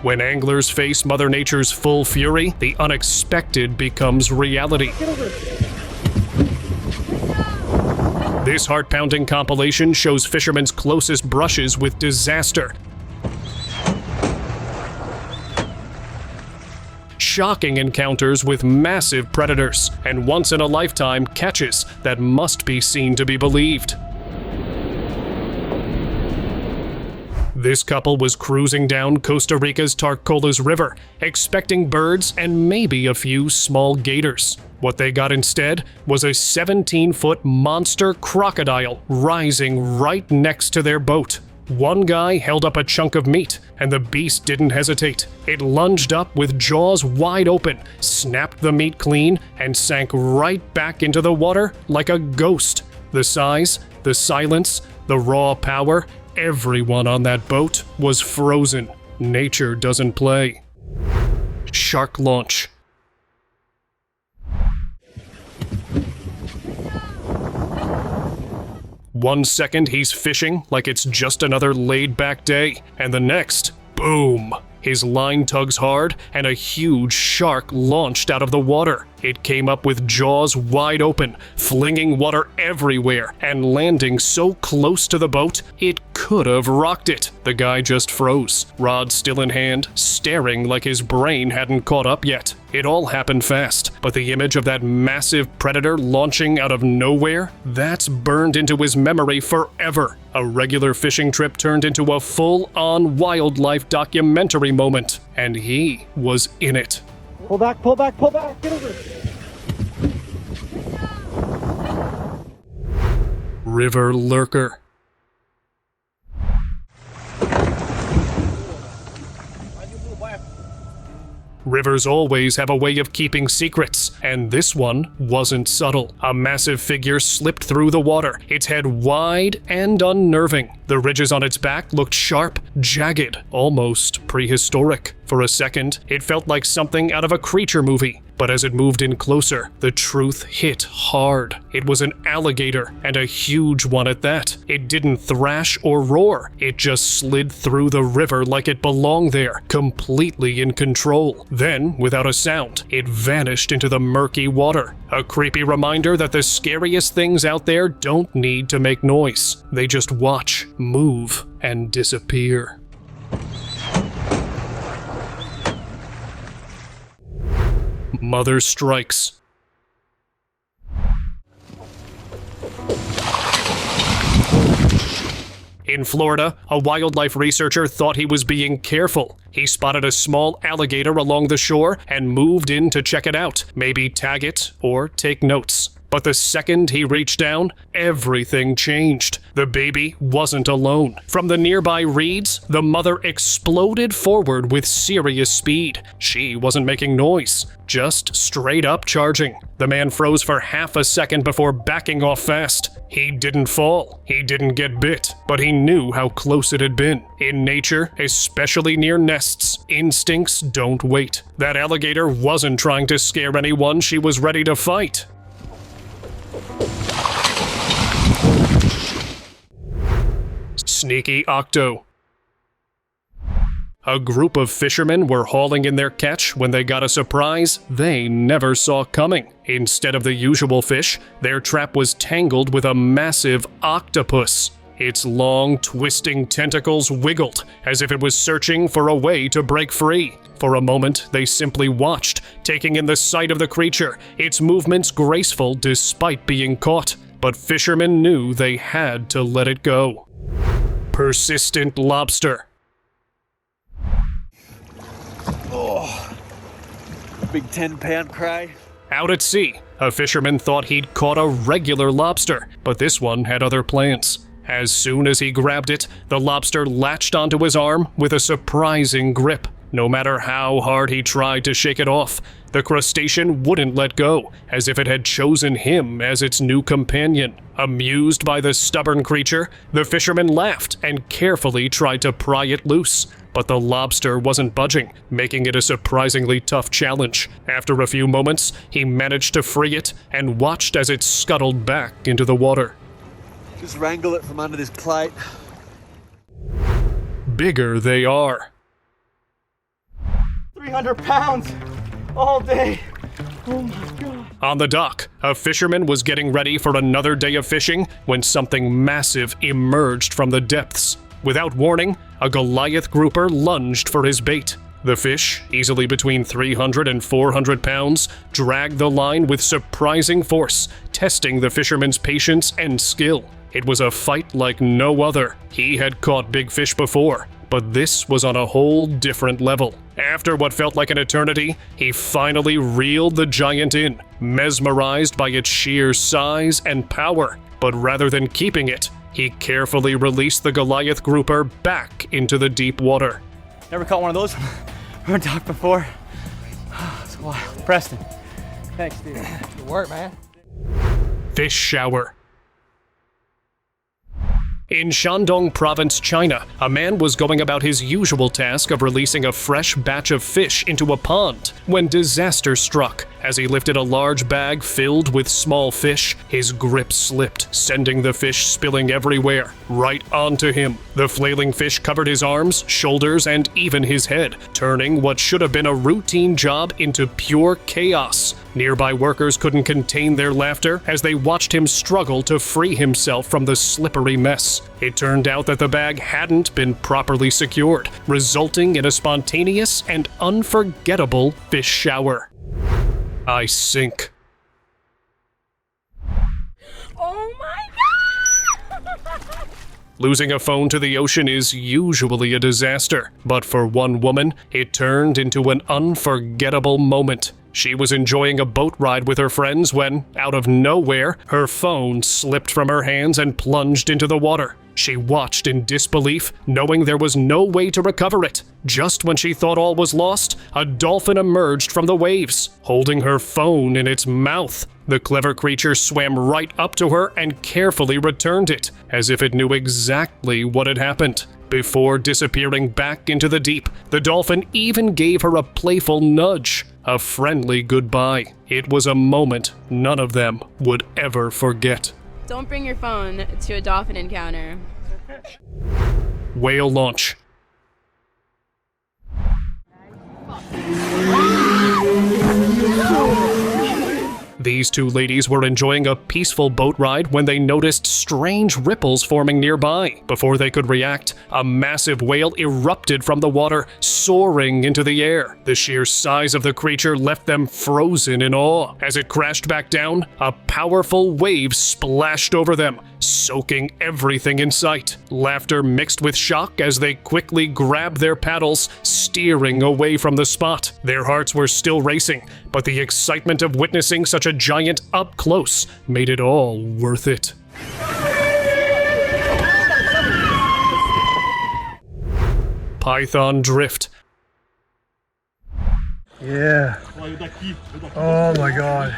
When anglers face Mother Nature's full fury, the unexpected becomes reality. This heart-pounding compilation shows fishermen's closest brushes with disaster. Shocking encounters with massive predators, and once-in-a-lifetime catches that must be seen to be believed. This couple was cruising down Costa Rica's Tarcolas River, expecting birds and maybe a few small gators. What they got instead was a 17-foot monster crocodile rising right next to their boat. One guy held up a chunk of meat, and the beast didn't hesitate. It lunged up with jaws wide open, snapped the meat clean, and sank right back into the water like a ghost. The size, the silence, the raw power, everyone on that boat was frozen. Nature doesn't play. Shark launch. One second he's fishing like it's just another laid-back day, and the next, boom! His line tugs hard, and a huge shark launched out of the water. It came up with jaws wide open, flinging water everywhere, and landing so close to the boat, it could have rocked it. The guy just froze, rod still in hand, staring like his brain hadn't caught up yet. It all happened fast, but the image of that massive predator launching out of nowhere, that's burned into his memory forever. A regular fishing trip turned into a full-on wildlife documentary moment, and he was in it. Pull back, pull back, pull back, get over. River lurker. Rivers always have a way of keeping secrets, and this one wasn't subtle. A massive figure slipped through the water, its head wide and unnerving. The ridges on its back looked sharp, jagged, almost prehistoric. For a second, it felt like something out of a creature movie. But as it moved in closer, the truth hit hard. It was an alligator, and a huge one at that. It didn't thrash or roar. It just slid through the river like it belonged there, completely in control. Then, without a sound, it vanished into the murky water. A creepy reminder that the scariest things out there don't need to make noise. They just watch, move, and disappear. Mother strikes. In Florida, a wildlife researcher thought he was being careful. He spotted a small alligator along the shore and moved in to check it out, maybe tag it or take notes. But the second he reached down, everything changed. The baby wasn't alone. From the nearby reeds, the mother exploded forward with serious speed. She wasn't making noise, just straight up charging. The man froze for half a second before backing off fast. He didn't fall, he didn't get bit, but he knew how close it had been. In nature, especially near nests, instincts don't wait. That alligator wasn't trying to scare anyone she was ready to fight. Sneaky octo. A group of fishermen were hauling in their catch when they got a surprise they never saw coming. Instead of the usual fish, their trap was tangled with a massive octopus. Its long, twisting tentacles wiggled as if it was searching for a way to break free. For a moment, they simply watched, taking in the sight of the creature, its movements graceful despite being caught. But fishermen knew they had to let it go. Persistent lobster. Oh, big 10-pound cray. Out at sea, a fisherman thought he'd caught a regular lobster, but this one had other plans. As soon as he grabbed it, the lobster latched onto his arm with a surprising grip. No matter how hard he tried to shake it off, the crustacean wouldn't let go, as if it had chosen him as its new companion. Amused by the stubborn creature, the fisherman laughed and carefully tried to pry it loose. But the lobster wasn't budging, making it a surprisingly tough challenge. After a few moments, he managed to free it and watched as it scuttled back into the water. Just wrangle it from under this plate. Bigger they are. 300 pounds all day. Oh my God. On the dock, a fisherman was getting ready for another day of fishing when something massive emerged from the depths. Without warning, a Goliath grouper lunged for his bait. The fish, easily between 300 and 400 pounds, dragged the line with surprising force, testing the fisherman's patience and skill. It was a fight like no other. He had caught big fish before, but this was on a whole different level. After what felt like an eternity, he finally reeled the giant in, mesmerized by its sheer size and power. But rather than keeping it, he carefully released the Goliath grouper back into the deep water. Never caught one of those on a dock before. It's wild. Preston. Thanks, dude. Good work, man. Fish shower. In Shandong Province, China, a man was going about his usual task of releasing a fresh batch of fish into a pond when disaster struck. As he lifted a large bag filled with small fish, his grip slipped, sending the fish spilling everywhere, right onto him. The flailing fish covered his arms, shoulders, and even his head, turning what should have been a routine job into pure chaos. Nearby workers couldn't contain their laughter as they watched him struggle to free himself from the slippery mess. It turned out that the bag hadn't been properly secured, resulting in a spontaneous and unforgettable fish shower. I sink. Oh my God! Losing a phone to the ocean is usually a disaster, but for one woman, it turned into an unforgettable moment. She was enjoying a boat ride with her friends when, out of nowhere, her phone slipped from her hands and plunged into the water. She watched in disbelief, knowing there was no way to recover it. Just when she thought all was lost, a dolphin emerged from the waves, holding her phone in its mouth. The clever creature swam right up to her and carefully returned it, as if it knew exactly what had happened. Before disappearing back into the deep, the dolphin even gave her a playful nudge, a friendly goodbye. It was a moment none of them would ever forget. Don't bring your phone to a dolphin encounter. Whale launch. These two ladies were enjoying a peaceful boat ride when they noticed strange ripples forming nearby. Before they could react, a massive whale erupted from the water, soaring into the air. The sheer size of the creature left them frozen in awe. As it crashed back down, a powerful wave splashed over them, soaking everything in sight. Laughter mixed with shock as they quickly grabbed their paddles, steering away from the spot. Their hearts were still racing, but the excitement of witnessing such a giant up close made it all worth it. Python drift. Yeah. Oh my God.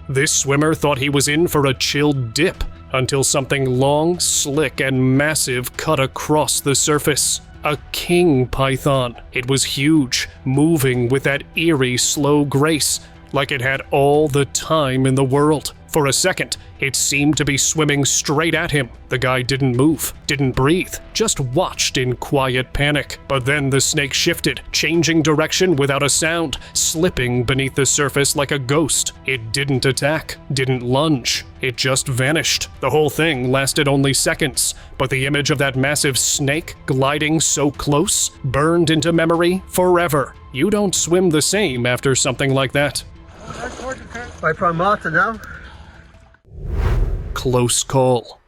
This swimmer thought he was in for a chilled dip until something long, slick, and massive cut across the surface. A king python. It was huge, moving with that eerie, slow grace, like it had all the time in the world. For a second, it seemed to be swimming straight at him. The guy didn't move, didn't breathe, just watched in quiet panic. But then the snake shifted, changing direction without a sound, slipping beneath the surface like a ghost. It didn't attack, didn't lunge. It just vanished. The whole thing lasted only seconds, but the image of that massive snake gliding so close burned into memory forever. You don't swim the same after something like that. Vai pra mata now? Close call.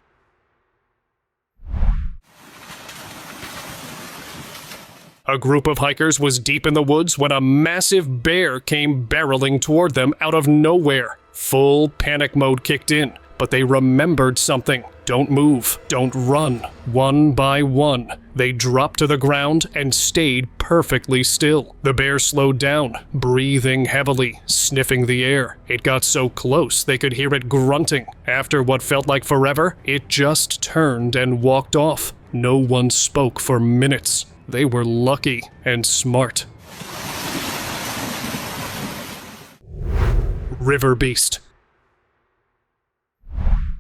A group of hikers was deep in the woods when a massive bear came barreling toward them out of nowhere. Full panic mode kicked in, but they remembered something. Don't move, don't run. One by one, they dropped to the ground and stayed perfectly still. The bear slowed down, breathing heavily, sniffing the air. It got so close they could hear it grunting. After what felt like forever, it just turned and walked off. No one spoke for minutes. They were lucky and smart. River beast.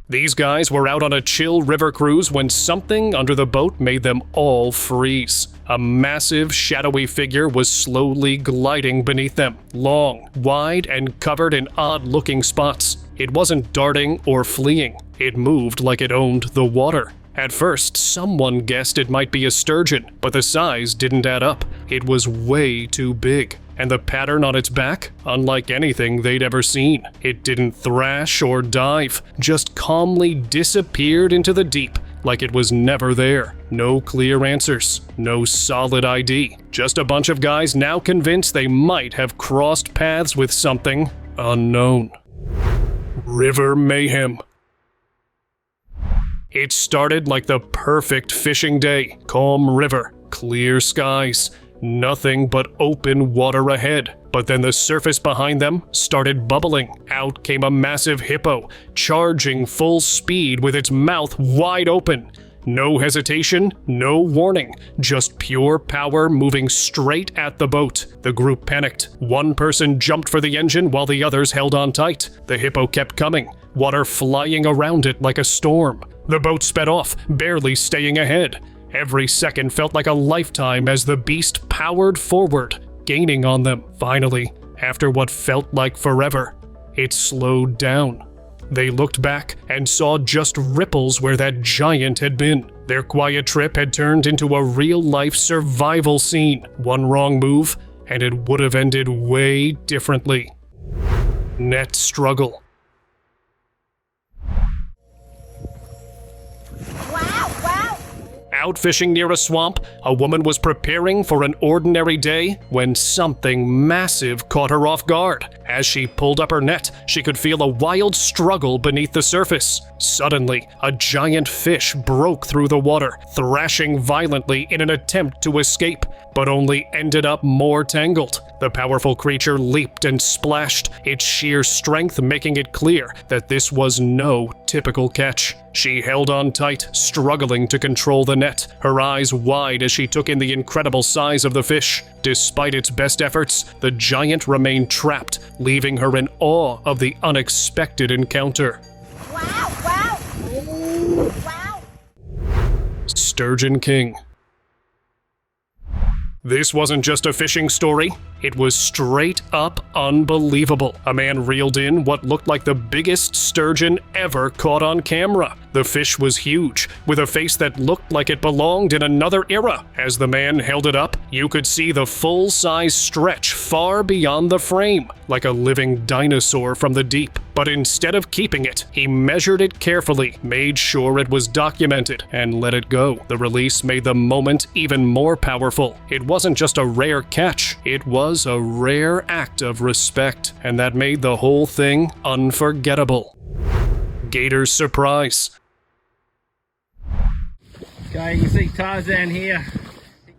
These guys were out on a chill river cruise when something under the boat made them all freeze. A massive, shadowy figure was slowly gliding beneath them, long, wide, and covered in odd-looking spots. It wasn't darting or fleeing. It moved like it owned the water. At first, someone guessed it might be a sturgeon, but the size didn't add up. It was way too big. And the pattern on its back? Unlike anything they'd ever seen. It didn't thrash or dive, just calmly disappeared into the deep, like it was never there. No clear answers, no solid ID. Just a bunch of guys now convinced they might have crossed paths with something unknown. River mayhem. It started like the perfect fishing day. Calm river, clear skies, nothing but open water ahead. But then the surface behind them started bubbling. Out came a massive hippo, charging full speed with its mouth wide open. No hesitation, no warning, just pure power moving straight at the boat. The group panicked. One person jumped for the engine while the others held on tight. The hippo kept coming, water flying around it like a storm. The boat sped off, barely staying ahead. Every second felt like a lifetime as the beast powered forward, gaining on them. Finally, after what felt like forever, it slowed down. They looked back and saw just ripples where that giant had been. Their quiet trip had turned into a real-life survival scene. One wrong move, and it would have ended way differently. Net struggle. Out fishing near a swamp, a woman was preparing for an ordinary day when something massive caught her off guard. As she pulled up her net, she could feel a wild struggle beneath the surface. Suddenly, a giant fish broke through the water, thrashing violently in an attempt to escape, but only ended up more tangled. The powerful creature leaped and splashed, its sheer strength making it clear that this was no typical catch. She held on tight, struggling to control the net, her eyes wide as she took in the incredible size of the fish. Despite its best efforts, the giant remained trapped, leaving her in awe of the unexpected encounter. Wow! Sturgeon King. This wasn't just a fishing story, it was straight up unbelievable. A man reeled in what looked like the biggest sturgeon ever caught on camera. The fish was huge, with a face that looked like it belonged in another era. As the man held it up, you could see the full-size stretch far beyond the frame, like a living dinosaur from the deep. But instead of keeping it, he measured it carefully, made sure it was documented, and let it go. The release made the moment even more powerful. It wasn't just a rare catch, it was a rare act of respect, and that made the whole thing unforgettable. Gator's surprise. Okay, you see Tarzan here.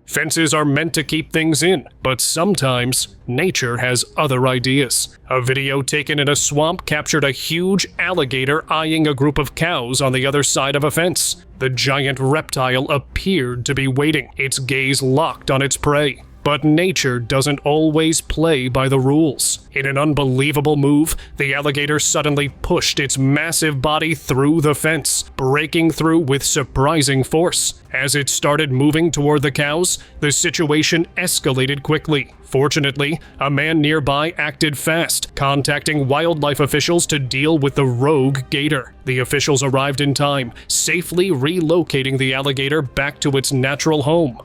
Fences are meant to keep things in, but sometimes nature has other ideas. A video taken in a swamp captured a huge alligator eyeing a group of cows on the other side of a fence. The giant reptile appeared to be waiting, its gaze locked on its prey. But nature doesn't always play by the rules. In an unbelievable move, the alligator suddenly pushed its massive body through the fence, breaking through with surprising force. As it started moving toward the cows, the situation escalated quickly. Fortunately, a man nearby acted fast, contacting wildlife officials to deal with the rogue gator. The officials arrived in time, safely relocating the alligator back to its natural home.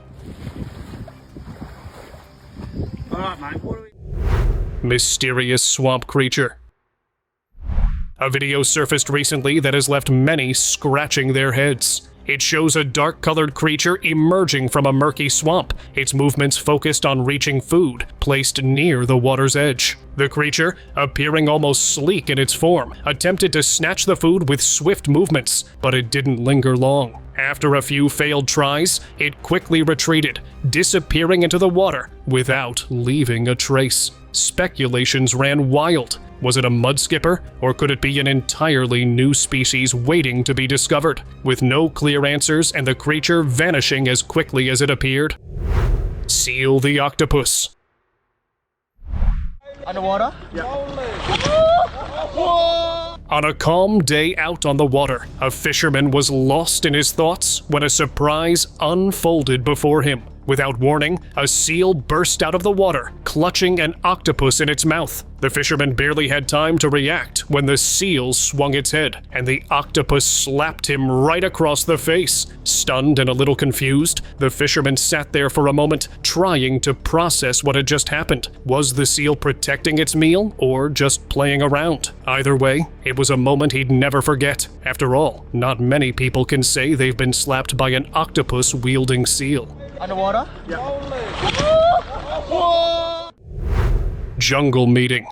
Mysterious swamp creature. A video surfaced recently that has left many scratching their heads. It shows a dark-colored creature emerging from a murky swamp, its movements focused on reaching food, placed near the water's edge. The creature, appearing almost sleek in its form, attempted to snatch the food with swift movements, but it didn't linger long. After a few failed tries, it quickly retreated, disappearing into the water without leaving a trace. Speculations ran wild. Was it a mudskipper, or could it be an entirely new species waiting to be discovered? With no clear answers and the creature vanishing as quickly as it appeared. Seal the octopus. Underwater? On a calm day out on the water, a fisherman was lost in his thoughts when a surprise unfolded before him. Without warning, a seal burst out of the water, clutching an octopus in its mouth. The fisherman barely had time to react when the seal swung its head, and the octopus slapped him right across the face. Stunned and a little confused, the fisherman sat there for a moment, trying to process what had just happened. Was the seal protecting its meal, or just playing around? Either way, it was a moment he'd never forget. After all, not many people can say they've been slapped by an octopus-wielding seal. Underwater? Jungle meeting.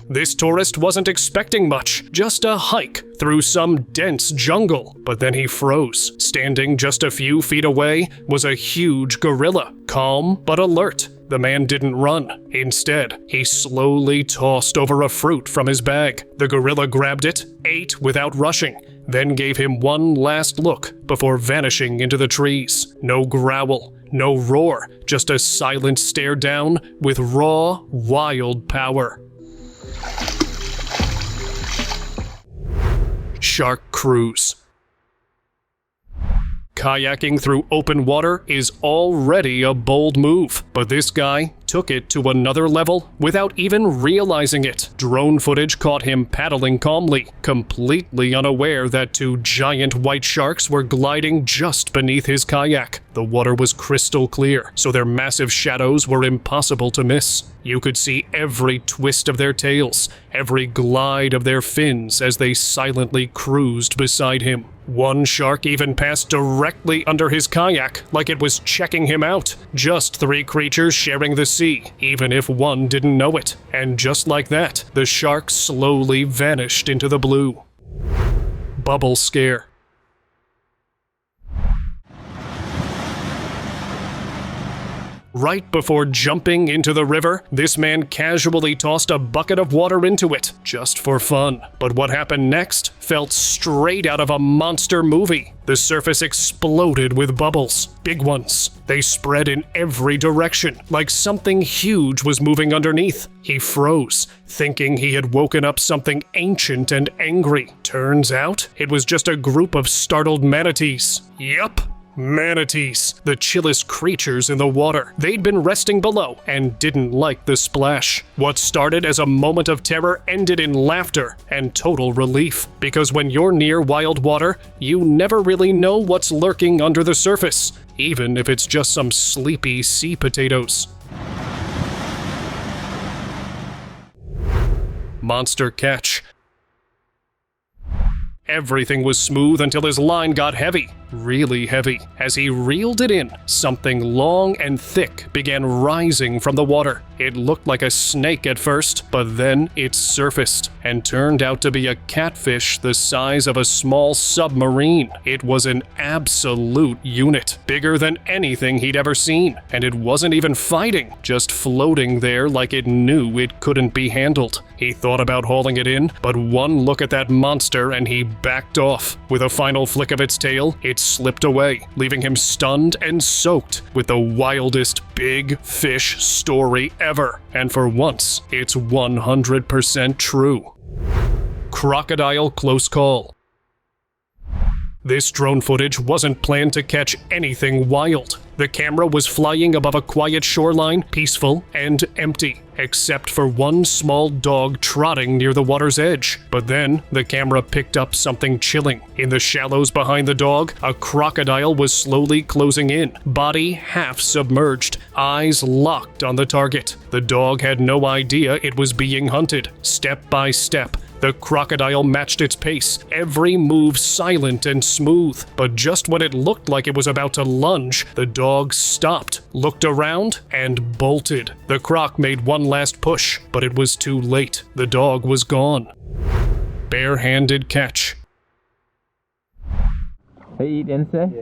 This tourist wasn't expecting much, just a hike through some dense jungle. But then he froze. Standing just a few feet away was a huge gorilla, calm but alert. The man didn't run. Instead, he slowly tossed over a fruit from his bag. The gorilla grabbed it, ate without rushing, then gave him one last look before vanishing into the trees. No growl, no roar, just a silent stare down with raw, wild power. Shark cruise. Kayaking through open water is already a bold move, but this guy took it to another level without even realizing it. Drone footage caught him paddling calmly, completely unaware that two giant white sharks were gliding just beneath his kayak. The water was crystal clear, so their massive shadows were impossible to miss. You could see every twist of their tails, every glide of their fins as they silently cruised beside him. One shark even passed directly under his kayak, like it was checking him out. Just three creatures sharing the sea, even if one didn't know it. And just like that, the shark slowly vanished into the blue. Bubble scare. Right before jumping into the river, this man casually tossed a bucket of water into it, just for fun. But what happened next felt straight out of a monster movie. The surface exploded with bubbles, big ones. They spread in every direction, like something huge was moving underneath. He froze, thinking he had woken up something ancient and angry. Turns out, it was just a group of startled manatees. Yup. Manatees, the chillest creatures in the water. They'd been resting below and didn't like the splash. What started as a moment of terror ended in laughter and total relief. Because when you're near wild water, you never really know what's lurking under the surface, even if it's just some sleepy sea potatoes. Monster catch. Everything was smooth until his line got heavy, really heavy. As he reeled it in, something long and thick began rising from the water. It looked like a snake at first, but then it surfaced and turned out to be a catfish the size of a small submarine. It was an absolute unit, bigger than anything he'd ever seen, and it wasn't even fighting, just floating there like it knew it couldn't be handled. He thought about hauling it in, but one look at that monster and he backed off. With a final flick of its tail, it slipped away, leaving him stunned and soaked with the wildest big fish story ever. And for once, it's 100% true. Crocodile close call. This drone footage wasn't planned to catch anything wild. The camera was flying above a quiet shoreline, peaceful and empty, except for one small dog trotting near the water's edge. But then, the camera picked up something chilling. In the shallows behind the dog, a crocodile was slowly closing in, body half submerged, eyes locked on the target. The dog had no idea it was being hunted. Step by step, the crocodile matched its pace, every move silent and smooth. But just when it looked like it was about to lunge, the dog stopped, looked around, and bolted. The croc made one last push, but it was too late. The dog was gone. Bare-handed catch. They eat insect?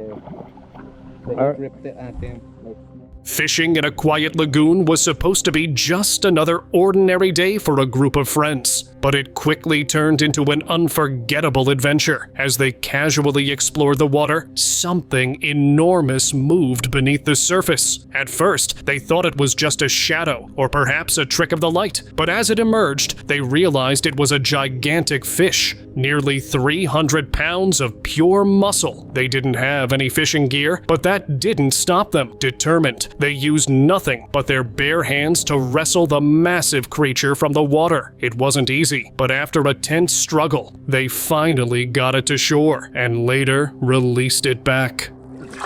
Fishing in a quiet lagoon was supposed to be just another ordinary day for a group of friends. but it quickly turned into an unforgettable adventure. As they casually explored the water, something enormous moved beneath the surface. At first, they thought it was just a shadow, or perhaps a trick of the light, but as it emerged, they realized it was a gigantic fish, nearly 300 pounds of pure muscle. They didn't have any fishing gear, but that didn't stop them. Determined, they used nothing but their bare hands to wrestle the massive creature from the water. It wasn't easy, but after a tense struggle, they finally got it to shore and later released it back.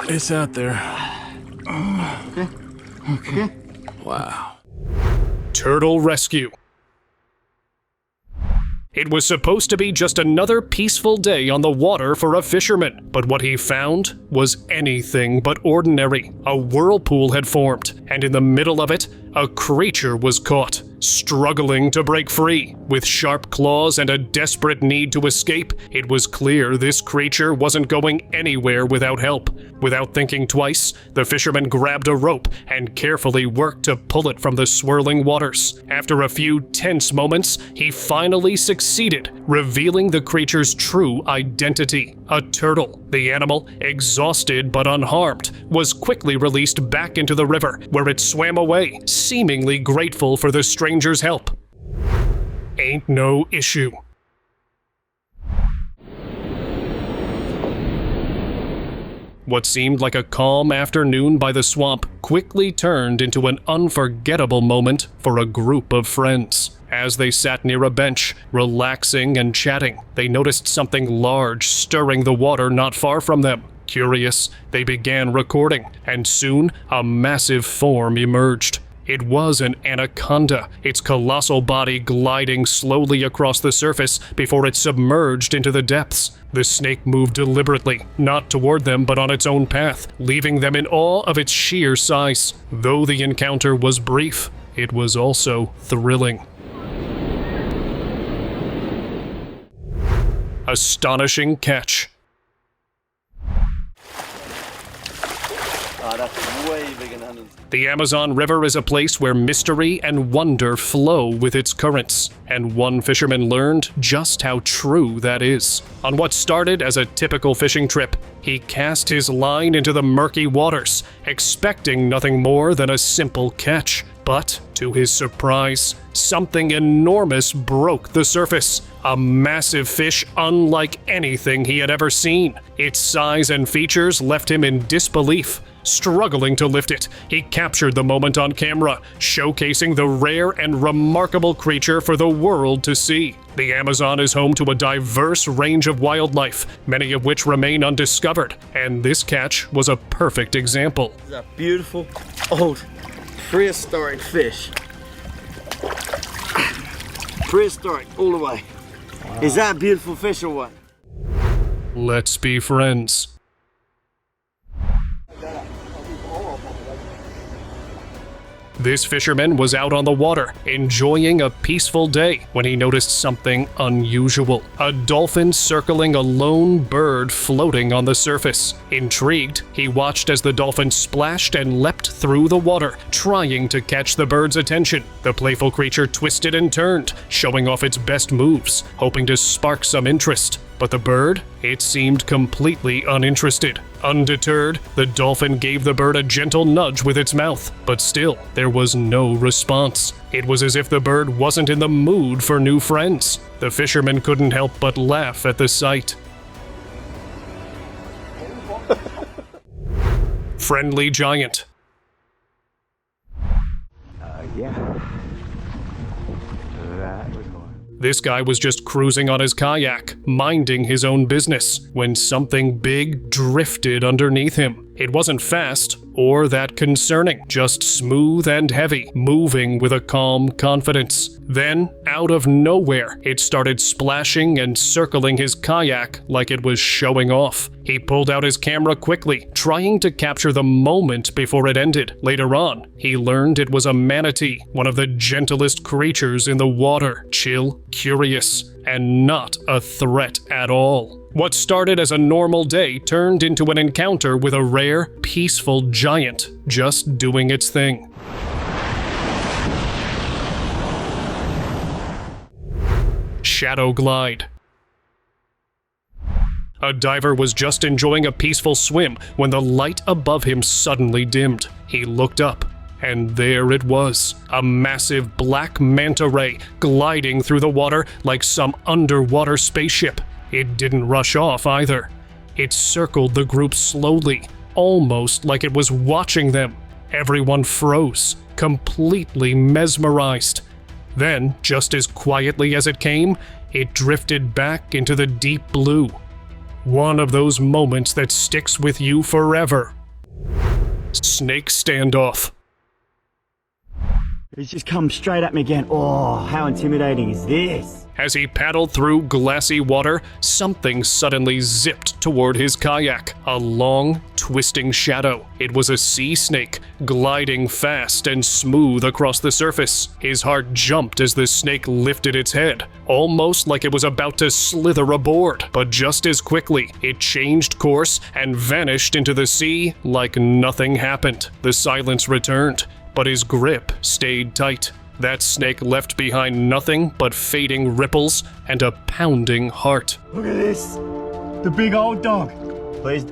It's out there. Okay. Wow. Turtle rescue. It was supposed to be just another peaceful day on the water for a fisherman, but what he found was anything but ordinary. A whirlpool had formed, and in the middle of it, a creature was caught, struggling to break free. With sharp claws and a desperate need to escape, it was clear this creature wasn't going anywhere without help. Without thinking twice, the fisherman grabbed a rope and carefully worked to pull it from the swirling waters. After a few tense moments, he finally succeeded, revealing the creature's true identity: a turtle. The animal, exhausted but unharmed, was quickly released back into the river, where it swam away, seemingly grateful for the stranger's help. Ain't no issue. What seemed like a calm afternoon by the swamp quickly turned into an unforgettable moment for a group of friends. As they sat near a bench, relaxing and chatting, they noticed something large stirring the water not far from them. Curious, they began recording, and soon a massive form emerged. It was an anaconda, its colossal body gliding slowly across the surface before it submerged into the depths. The snake moved deliberately, not toward them but on its own path, leaving them in awe of its sheer size. Though the encounter was brief, it was also thrilling. Astonishing catch. That's way bigger than others. The Amazon River is a place where mystery and wonder flow with its currents, and one fisherman learned just how true that is. On what started as a typical fishing trip, he cast his line into the murky waters, expecting nothing more than a simple catch. But, to his surprise, something enormous broke the surface. A massive fish unlike anything he had ever seen. Its size and features left him in disbelief. Struggling to lift it, he captured the moment on camera, showcasing the rare and remarkable creature for the world to see. The Amazon is home to a diverse range of wildlife, many of which remain undiscovered, and this catch was a perfect example. This is a beautiful, old, prehistoric fish. Prehistoric all the way. Wow. Is that a beautiful fish or what? Let's be friends. This fisherman was out on the water, enjoying a peaceful day, when he noticed something unusual. A dolphin circling a lone bird floating on the surface. Intrigued, he watched as the dolphin splashed and leapt through the water, trying to catch the bird's attention. The playful creature twisted and turned, showing off its best moves, hoping to spark some interest. But the bird? It seemed completely uninterested. Undeterred, the dolphin gave the bird a gentle nudge with its mouth, but still, there was no response. It was as if the bird wasn't in the mood for new friends. The fisherman couldn't help but laugh at the sight. Friendly giant. This guy was just cruising on his kayak, minding his own business, when something big drifted underneath him. It wasn't fast or that concerning, just smooth and heavy, moving with a calm confidence. Then, out of nowhere, it started splashing and circling his kayak like it was showing off. He pulled out his camera quickly, trying to capture the moment before it ended. Later on, he learned it was a manatee, one of the gentlest creatures in the water, chill, curious, and not a threat at all. What started as a normal day turned into an encounter with a rare, peaceful giant just doing its thing. shadow glide. A diver was just enjoying a peaceful swim when the light above him suddenly dimmed. He looked up, and there it was, a massive black manta ray gliding through the water like some underwater spaceship. It didn't rush off either. It circled the group slowly, almost like it was watching them. Everyone froze, completely mesmerized. Then, just as quietly as it came, it drifted back into the deep blue. One of those moments that sticks with you forever. Snake standoff. He's just come straight at me again. Oh, how intimidating is this? As he paddled through glassy water, something suddenly zipped toward his kayak. A long, twisting shadow. It was a sea snake, gliding fast and smooth across the surface. His heart jumped as the snake lifted its head, almost like it was about to slither aboard. But just as quickly, it changed course and vanished into the sea like nothing happened. The silence returned, but his grip stayed tight. That snake left behind nothing but fading ripples and a pounding heart. Look at this. The big old dog. Please.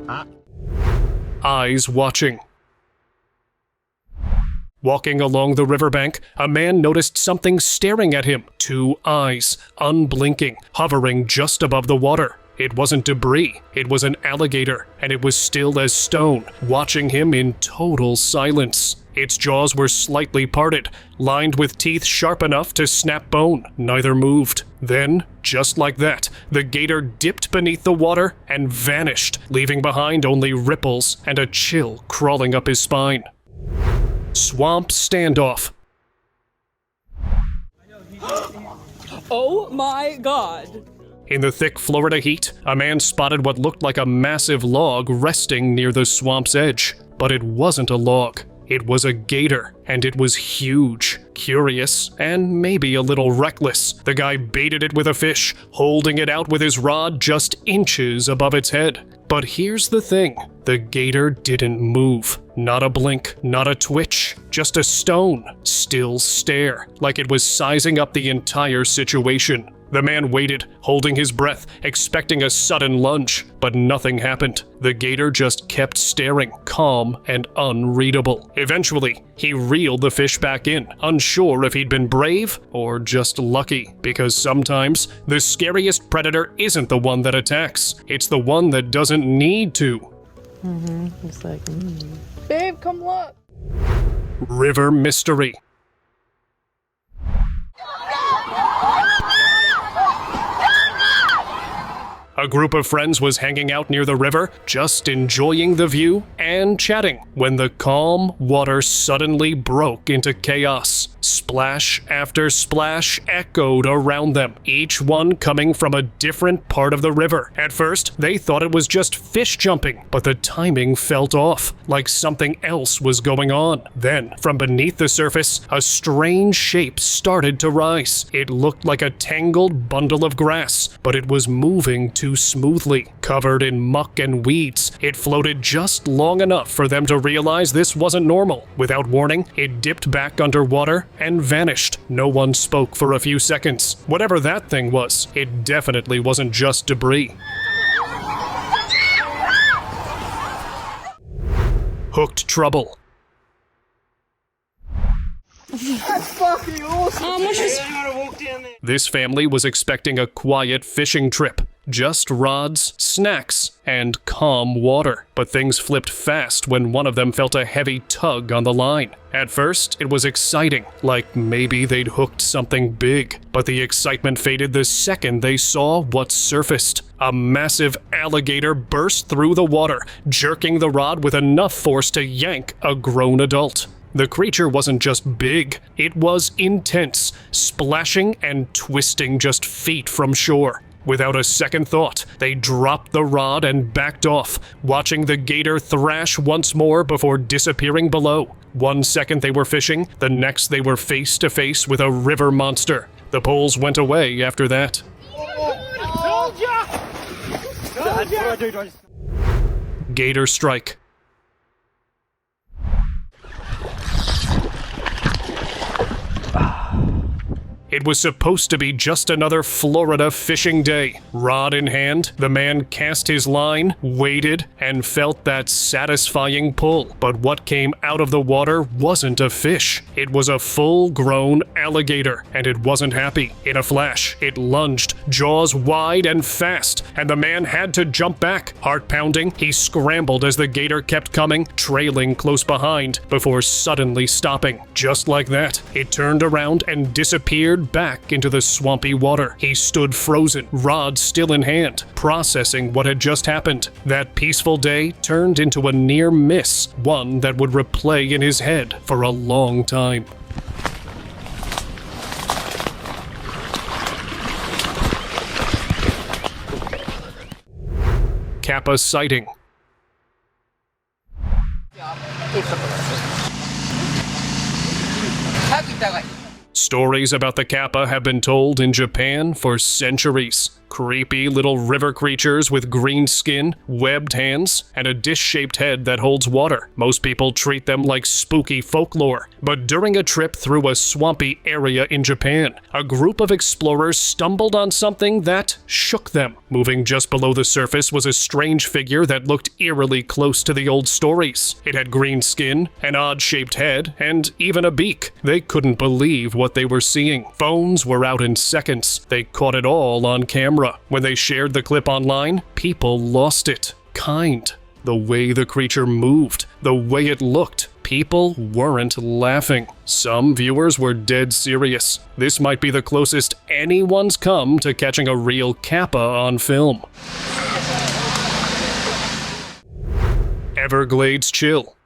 Eyes watching. Walking along the riverbank, a man noticed something staring at him. Two eyes, unblinking, hovering just above the water. It wasn't debris, it was an alligator, and it was still as stone, watching him in total silence. Its jaws were slightly parted, lined with teeth sharp enough to snap bone. Neither moved. Then, just like that, the gator dipped beneath the water and vanished, leaving behind only ripples and a chill crawling up his spine. Swamp standoff. Oh my god. In the thick Florida heat, a man spotted what looked like a massive log resting near the swamp's edge. But it wasn't a log. It was a gator, and it was huge, curious, and maybe a little reckless. The guy baited it with a fish, holding it out with his rod just inches above its head. But here's the thing, the gator didn't move. Not a blink, not a twitch, just a stone, still stare, like it was sizing up the entire situation. The man waited, holding his breath, expecting a sudden lunge, but nothing happened. The gator just kept staring, calm and unreadable. Eventually, he reeled the fish back in, unsure if he'd been brave or just lucky, because sometimes the scariest predator isn't the one that attacks, it's the one that doesn't need to. It's like, babe, come look. River mystery. A group of friends was hanging out near the river, just enjoying the view and chatting, when the calm water suddenly broke into chaos. Splash after splash echoed around them, each one coming from a different part of the river. At first, they thought it was just fish jumping, but the timing felt off, like something else was going on. Then, from beneath the surface, a strange shape started to rise. It looked like a tangled bundle of grass, but it was moving too smoothly. Covered in muck and weeds, it floated just long enough for them to realize this wasn't normal. Without warning, it dipped back underwater and vanished. No one spoke for a few seconds. Whatever that thing was, it definitely wasn't just debris. Hooked trouble. That's fucking awesome. Let's This family was expecting a quiet fishing trip. Just rods, snacks, and calm water. But things flipped fast when one of them felt a heavy tug on the line. At first, it was exciting, like maybe they'd hooked something big. But the excitement faded the second they saw what surfaced. A massive alligator burst through the water, jerking the rod with enough force to yank a grown adult. The creature wasn't just big, it was intense, splashing and twisting just feet from shore. Without a second thought, they dropped the rod and backed off, watching the gator thrash once more before disappearing below. 1 second they were fishing, the next they were face to face with a river monster. The poles went away after that. Gator strike. It was supposed to be just another Florida fishing day. Rod in hand, the man cast his line, waited, and felt that satisfying pull. But what came out of the water wasn't a fish. It was a full-grown alligator, and it wasn't happy. In a flash, it lunged, jaws wide and fast, and the man had to jump back. Heart pounding, he scrambled as the gator kept coming, trailing close behind, before suddenly stopping. Just like that, it turned around and disappeared back into the swampy water. He stood frozen, rod still in hand, processing what had just happened. That peaceful day turned into a near miss, one that would replay in his head for a long time. Kappa sighting. Stories about the kappa have been told in Japan for centuries. Creepy little river creatures with green skin, webbed hands, and a dish-shaped head that holds water. Most people treat them like spooky folklore. But during a trip through a swampy area in Japan, a group of explorers stumbled on something that shook them. Moving just below the surface was a strange figure that looked eerily close to the old stories. It had green skin, an odd-shaped head, and even a beak. They couldn't believe what they were seeing. Phones were out in seconds. They caught it all on camera. When they shared the clip online, people lost it. The way the creature moved, the way it looked, people weren't laughing. Some viewers were dead serious. This might be the closest anyone's come to catching a real kappa on film. Everglades chill.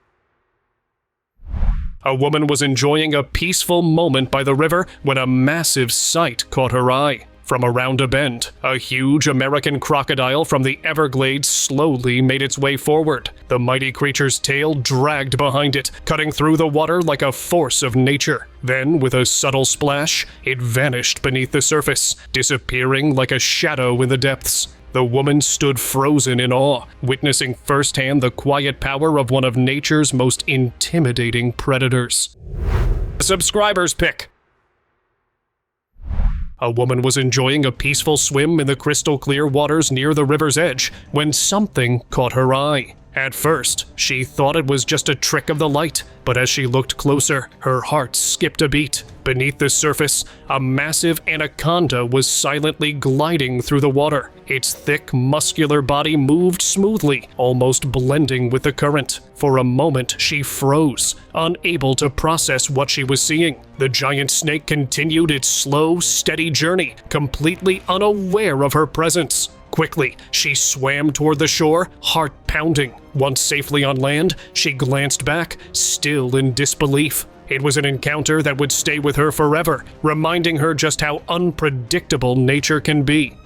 A woman was enjoying a peaceful moment by the river when a massive sight caught her eye. From around a bend, a huge American crocodile from the Everglades slowly made its way forward. The mighty creature's tail dragged behind it, cutting through the water like a force of nature. Then, with a subtle splash, it vanished beneath the surface, disappearing like a shadow in the depths. The woman stood frozen in awe, witnessing firsthand the quiet power of one of nature's most intimidating predators. Subscribers pick. A woman was enjoying a peaceful swim in the crystal clear waters near the river's edge when something caught her eye. At first, she thought it was just a trick of the light, but as she looked closer, her heart skipped a beat. Beneath the surface, a massive anaconda was silently gliding through the water. Its thick, muscular body moved smoothly, almost blending with the current. For a moment, she froze, unable to process what she was seeing. The giant snake continued its slow, steady journey, completely unaware of her presence. Quickly, she swam toward the shore, heart pounding. Once safely on land, she glanced back, still in disbelief. It was an encounter that would stay with her forever, reminding her just how unpredictable nature can be.